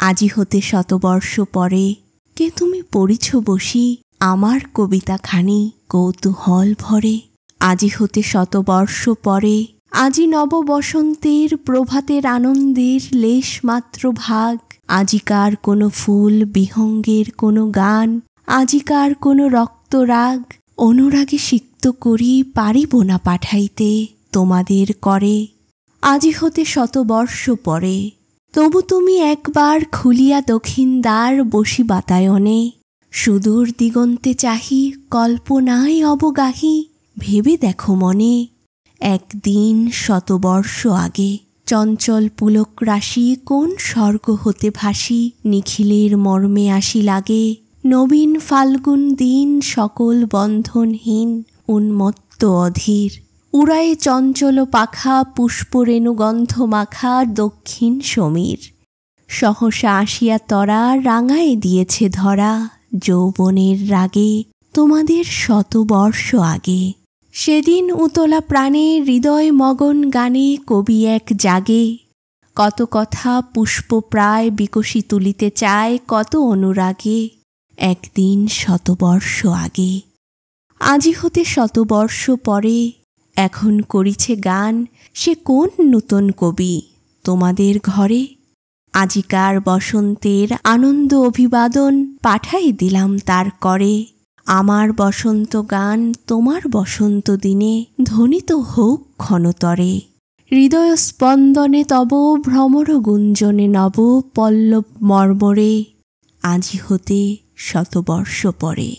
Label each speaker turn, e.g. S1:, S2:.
S1: আজি হতে শতবর্ষ পরে কে তুমি পড়িছ বসি আমার কবিতাখানি কৌতূহল ভরে। আজি হতে শতবর্ষ পরে আজি নব বসন্তের প্রভাতের আনন্দের লেশ মাত্র ভাগ। আজিকার কোনো ফুল বিহঙ্গের কোনো গান, আজিকার কোনো রক্তরাগ অনুরাগে সিক্ত করি পারিব না পাঠাইতে তোমাদের করে। আজি হতে শতবর্ষ পরে তবু তুমি একবার খুলিয়া দক্ষিণ দ্বার বসি বাতায়নে। সুদূর দিগন্তে চাহি কল্পনায় অবগাহি ভেবে দেখো মনে। একদিন শতবর্ষ আগে চঞ্চল পুলক রাশি কোন স্বর্গ হতে ভাসি নিখিলের মর্মে আসি লাগে। নবীন ফাল্গুন দিন সকল বন্ধনহীন উন্মত্ত অধীর উড়ায়ে চঞ্চল পাখা পুষ্পরেণু গন্ধ মাখা দক্ষিণ সমীর। সহসা আসিয়া তরা রাঙায় দিয়েছে ধরা যৌবনের রাগে তোমাদের শতবর্ষ আগে। সেদিন উতলা প্রাণে হৃদয় মগন গানে কবি এক জাগে। কত কথা পুষ্প প্রায় বিকশি তুলিতে চায় কত অনুরাগে একদিন শতবর্ষ আগে। আজি হতে শতবর্ষ পরে এখন করিছে গান সে কোন নূতন কবি তোমাদের ঘরে। আজিকার বসন্তের আনন্দ অভিবাদন পাঠাই দিলাম তার করে। আমার বসন্ত গান তোমার বসন্ত দিনে ধ্বনিত হোক ক্ষণতরে। হৃদয় স্পন্দনে তব ভ্রমর গুঞ্জনে নব পল্লব মর্মরে আজি হতে শতবর্ষ পরে।